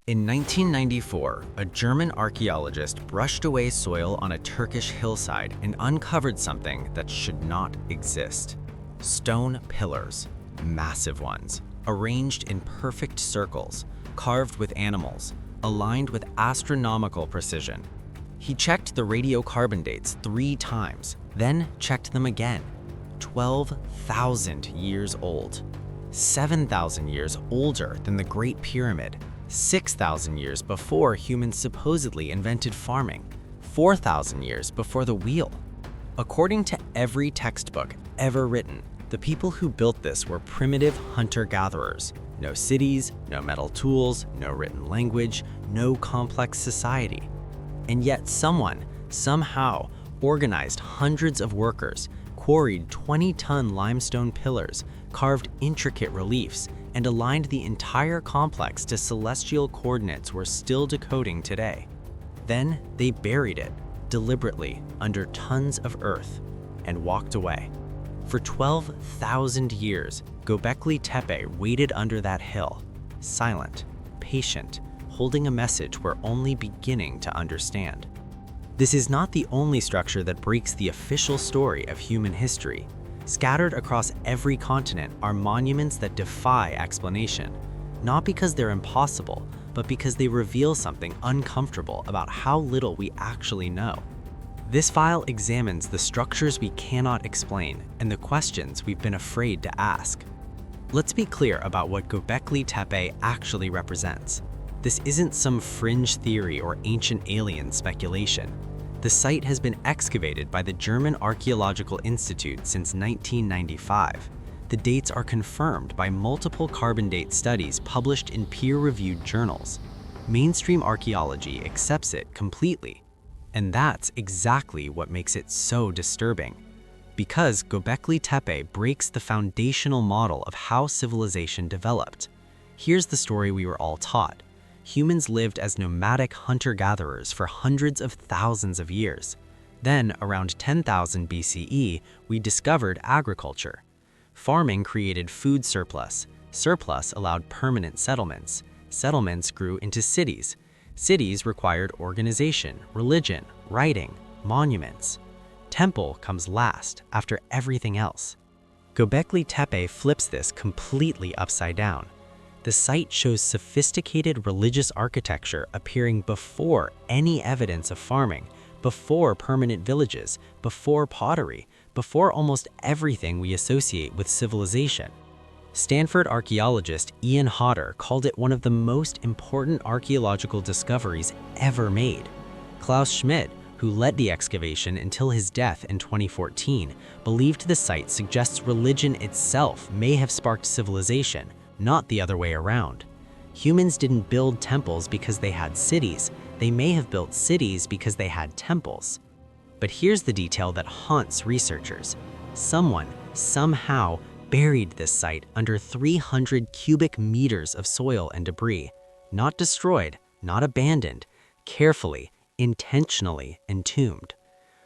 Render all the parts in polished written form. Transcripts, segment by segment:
In 1994, a German archaeologist brushed away soil on a Turkish hillside and uncovered something that should not exist. Stone pillars, massive ones, arranged in perfect circles, carved with animals, aligned with astronomical precision. He checked the radiocarbon dates 3 times, then checked them again. 12,000 years old. 7,000 years older than the Great Pyramid. 6,000 years before humans supposedly invented farming, 4,000 years before the wheel. According to every textbook ever written, the people who built this were primitive hunter-gatherers. No cities, no metal tools, no written language, no complex society. And yet someone, somehow, organized hundreds of workers, quarried 20-ton limestone pillars, carved intricate reliefs, and aligned the entire complex to celestial coordinates we're still decoding today. Then they buried it, deliberately, under tons of earth, and walked away. For 12,000 years, Göbekli Tepe waited under that hill, silent, patient, holding a message we're only beginning to understand. This is not the only structure that breaks the official story of human history. Scattered across every continent are monuments that defy explanation, not because they're impossible, but because they reveal something uncomfortable about how little we actually know. This file examines the structures we cannot explain and the questions we've been afraid to ask. Let's be clear about what Göbekli Tepe actually represents. This isn't some fringe theory or ancient alien speculation. The site has been excavated by the German Archaeological Institute since 1995. The dates are confirmed by multiple carbon date studies published in peer-reviewed journals. Mainstream archaeology accepts it completely. And that's exactly what makes it so disturbing. Because Göbekli Tepe breaks the foundational model of how civilization developed. Here's the story we were all taught. Humans lived as nomadic hunter-gatherers for hundreds of thousands of years. Then, around 10,000 BCE, we discovered agriculture. Farming created food surplus. Surplus allowed permanent settlements. Settlements grew into cities. Cities required organization, religion, writing, monuments. Temple comes last, after everything else. Göbekli Tepe flips this completely upside down. The site shows sophisticated religious architecture appearing before any evidence of farming, before permanent villages, before pottery, before almost everything we associate with civilization. Stanford archaeologist Ian Hodder called it one of the most important archaeological discoveries ever made. Klaus Schmidt, who led the excavation until his death in 2014, believed the site suggests religion itself may have sparked civilization, not the other way around. Humans didn't build temples because they had cities. They may have built cities because they had temples. But here's the detail that haunts researchers. Someone, somehow, buried this site under 300 cubic meters of soil and debris. Not destroyed, not abandoned, carefully, intentionally entombed.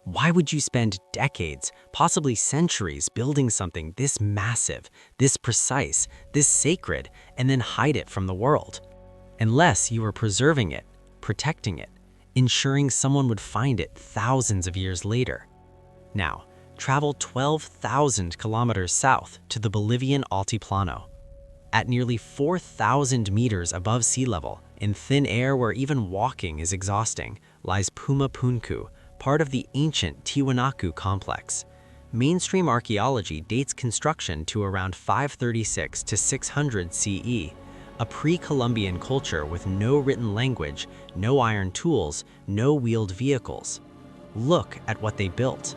Why would you spend decades, possibly centuries, building something this massive, this precise, this sacred, and then hide it from the world? Unless you were preserving it, protecting it, ensuring someone would find it thousands of years later. Now, travel 12,000 kilometers south to the Bolivian Altiplano. At nearly 4,000 meters above sea level, in thin air where even walking is exhausting, lies Puma Punku, part of the ancient Tiwanaku complex. Mainstream archaeology dates construction to around 536 to 600 CE, a pre-Columbian culture with no written language, no iron tools, no wheeled vehicles. Look at what they built.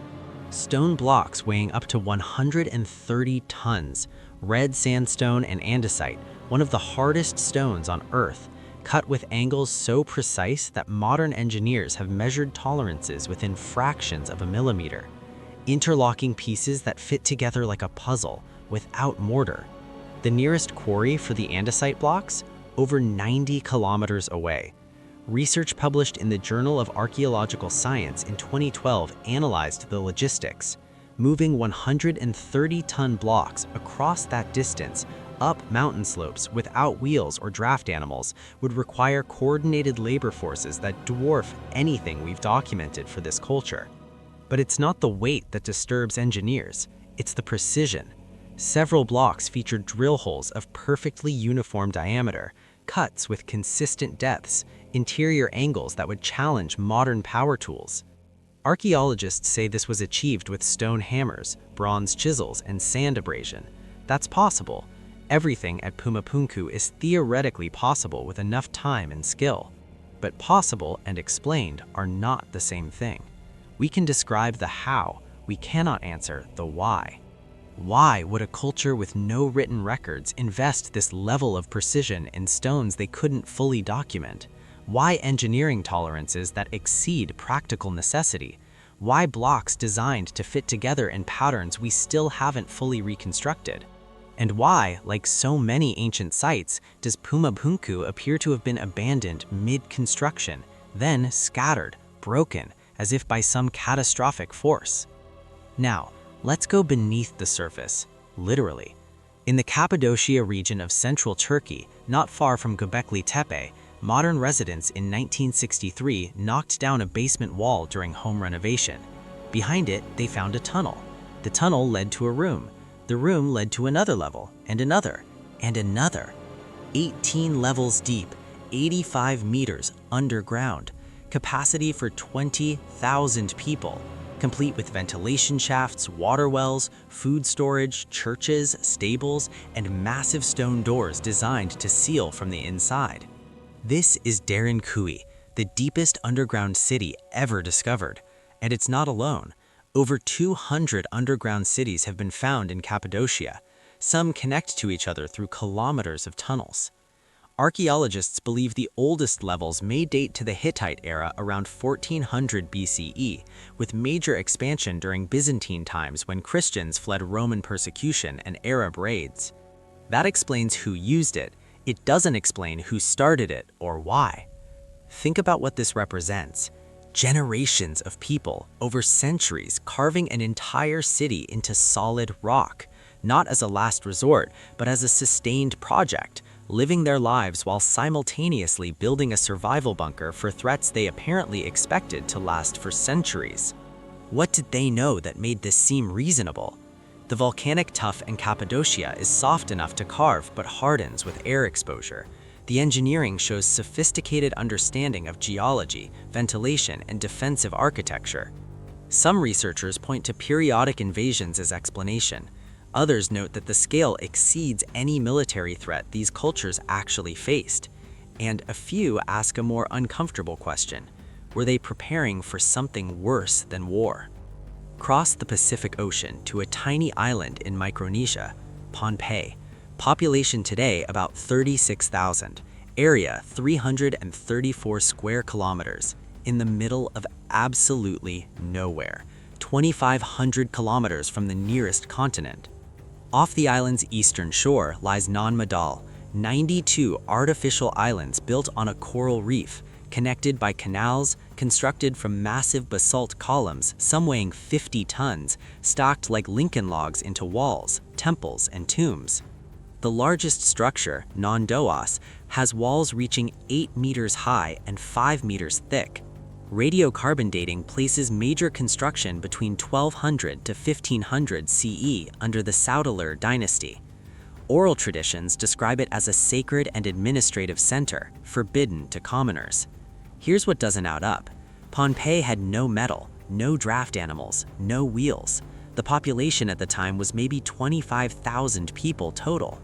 Stone blocks weighing up to 130 tons, red sandstone and andesite, one of the hardest stones on Earth, cut with angles so precise that modern engineers have measured tolerances within fractions of a millimeter. Interlocking pieces that fit together like a puzzle, without mortar. The nearest quarry for the andesite blocks, over 90 kilometers away. Research published in the Journal of Archaeological Science in 2012 analyzed the logistics. Moving 130-ton blocks across that distance up mountain slopes without wheels or draft animals would require coordinated labor forces that dwarf anything we've documented for this culture. But it's not the weight that disturbs engineers, it's the precision. Several blocks featured drill holes of perfectly uniform diameter, cuts with consistent depths, interior angles that would challenge modern power tools. Archaeologists say this was achieved with stone hammers, bronze chisels, and sand abrasion. That's possible. Everything at Puma Punku is theoretically possible with enough time and skill. But possible and explained are not the same thing. We can describe the how, we cannot answer the why. Why would a culture with no written records invest this level of precision in stones they couldn't fully document? Why engineering tolerances that exceed practical necessity? Why blocks designed to fit together in patterns we still haven't fully reconstructed? And why, like so many ancient sites, does Puma Punku appear to have been abandoned mid-construction, then scattered, broken, as if by some catastrophic force? Now, let's go beneath the surface, literally. In the Cappadocia region of central Turkey, not far from Göbekli Tepe, modern residents in 1963 knocked down a basement wall during home renovation. Behind it, they found a tunnel. The tunnel led to a room. The room led to another level, and another, and another. 18 levels deep, 85 meters underground, capacity for 20,000 people, complete with ventilation shafts, water wells, food storage, churches, stables, and massive stone doors designed to seal from the inside. This is Derinkuyu, the deepest underground city ever discovered. And it's not alone. Over 200 underground cities have been found in Cappadocia. Some connect to each other through kilometers of tunnels. Archaeologists believe the oldest levels may date to the Hittite era around 1400 BCE, with major expansion during Byzantine times when Christians fled Roman persecution and Arab raids. That explains who used it. It doesn't explain who started it or why. Think about what this represents. Generations of people, over centuries, carving an entire city into solid rock, not as a last resort, but as a sustained project, living their lives while simultaneously building a survival bunker for threats they apparently expected to last for centuries. What did they know that made this seem reasonable? The volcanic tuff in Cappadocia is soft enough to carve but hardens with air exposure. The engineering shows sophisticated understanding of geology, ventilation, and defensive architecture. Some researchers point to periodic invasions as explanation. Others note that the scale exceeds any military threat these cultures actually faced. And a few ask a more uncomfortable question. Were they preparing for something worse than war? Cross the Pacific Ocean to a tiny island in Micronesia, Pohnpei. Population today about 36,000. Area 334 square kilometers. In the middle of absolutely nowhere. 2,500 kilometers from the nearest continent. Off the island's eastern shore lies Nan Madol, 92 artificial islands built on a coral reef, connected by canals constructed from massive basalt columns, some weighing 50 tons, stacked like Lincoln logs into walls, temples, and tombs. The largest structure, Nan Madol, has walls reaching 8 meters high and 5 meters thick. Radiocarbon dating places major construction between 1200 to 1500 CE under the Singularity dynasty. Oral traditions describe it as a sacred and administrative center, forbidden to commoners. Here's what doesn't add up. Pohnpei had no metal, no draft animals, no wheels. The population at the time was maybe 25,000 people total.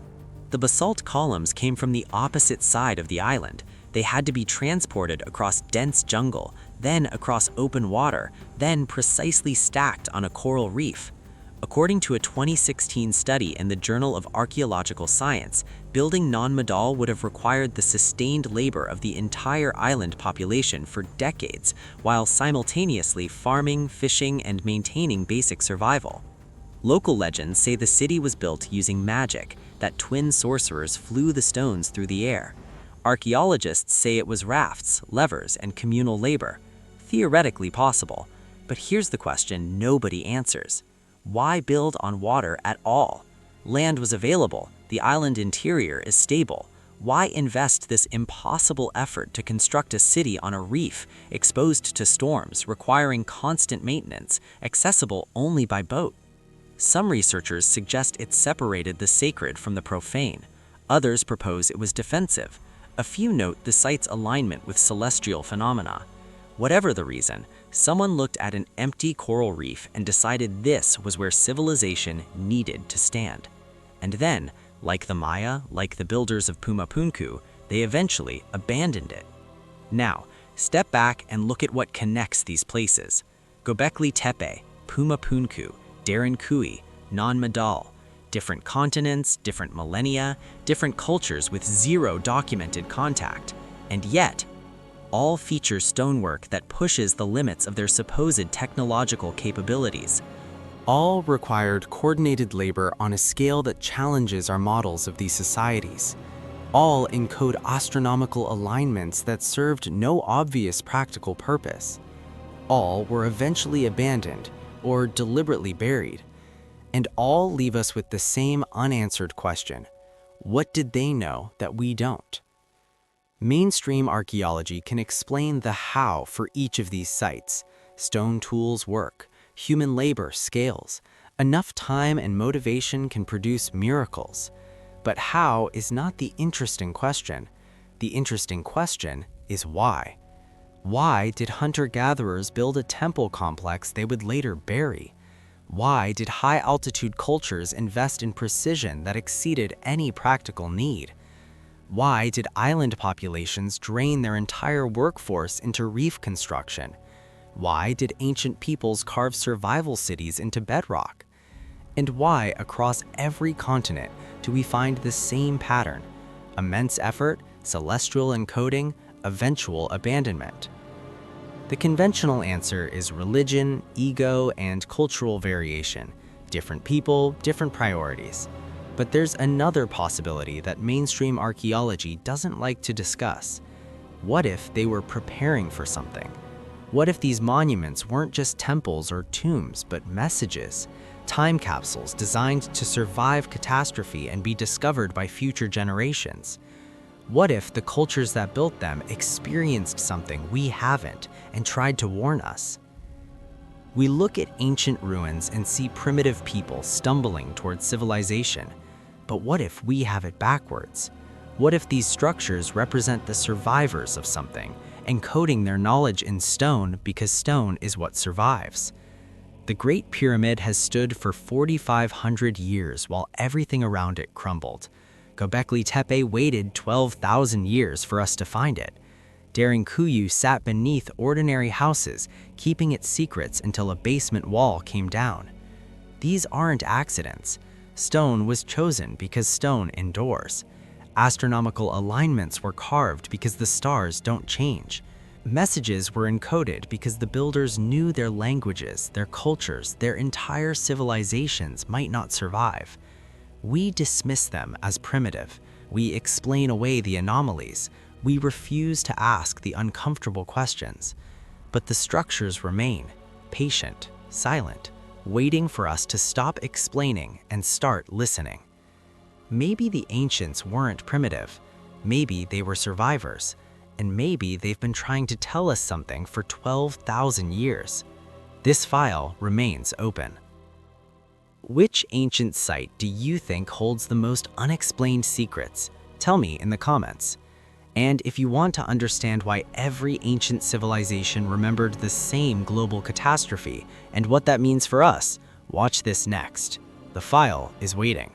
The basalt columns came from the opposite side of the island. They had to be transported across dense jungle, then across open water, then precisely stacked on a coral reef. According to a 2016 study in the Journal of Archaeological Science, building Nan Madol would have required the sustained labor of the entire island population for decades, while simultaneously farming, fishing, and maintaining basic survival. Local legends say the city was built using magic, that twin sorcerers flew the stones through the air. Archaeologists say it was rafts, levers, and communal labor. Theoretically possible, but here's the question nobody answers. Why build on water at all? Land was available, The island interior is stable. Why invest this impossible effort to construct a city on a reef, exposed to storms, requiring constant maintenance, accessible only by boat? Some researchers suggest it separated the sacred from the profane. Others propose it was defensive. A few note the site's alignment with celestial phenomena. Whatever the reason, someone looked at an empty coral reef and decided this was where civilization needed to stand. And then, like the Maya, like the builders of Puma Punku, they eventually abandoned it. Now, step back and look at what connects these places. Göbekli Tepe, Puma Punku, Derinkuyu, Nan Madol. Different continents, different millennia, different cultures with zero documented contact. And yet, all feature stonework that pushes the limits of their supposed technological capabilities. All required coordinated labor on a scale that challenges our models of these societies. All encode astronomical alignments that served no obvious practical purpose. All were eventually abandoned or deliberately buried. And all leave us with the same unanswered question: what did they know that we don't? Mainstream archaeology can explain the how for each of these sites. Stone tools work, human labor scales, enough time and motivation can produce miracles. But how is not the interesting question. The interesting question is why. Why did hunter-gatherers build a temple complex they would later bury? Why did high-altitude cultures invest in precision that exceeded any practical need? Why did island populations drain their entire workforce into reef construction? Why did ancient peoples carve survival cities into bedrock? And why, across every continent, do we find the same pattern? Immense effort, celestial encoding, eventual abandonment. The conventional answer is religion, ego, and cultural variation. Different people, different priorities. But there's another possibility that mainstream archaeology doesn't like to discuss. What if they were preparing for something? What if these monuments weren't just temples or tombs, but messages? Time capsules designed to survive catastrophe and be discovered by future generations? What if the cultures that built them experienced something we haven't and tried to warn us? We look at ancient ruins and see primitive people stumbling towards civilization. But what if we have it backwards? What if these structures represent the survivors of something, encoding their knowledge in stone because stone is what survives? The Great Pyramid has stood for 4,500 years while everything around it crumbled. Göbekli Tepe waited 12,000 years for us to find it. Derinkuyu sat beneath ordinary houses, keeping its secrets until a basement wall came down. These aren't accidents. Stone was chosen because stone endures. Astronomical alignments were carved because the stars don't change. Messages were encoded because the builders knew their languages, their cultures, their entire civilizations might not survive. We dismiss them as primitive. We explain away the anomalies. We refuse to ask the uncomfortable questions. But the structures remain, patient, silent, waiting for us to stop explaining and start listening. Maybe the ancients weren't primitive. Maybe they were survivors. And maybe they've been trying to tell us something for 12,000 years. This file remains open. Which ancient site do you think holds the most unexplained secrets? Tell me in the comments. And if you want to understand why every ancient civilization remembered the same global catastrophe and what that means for us, watch this next. The file is waiting.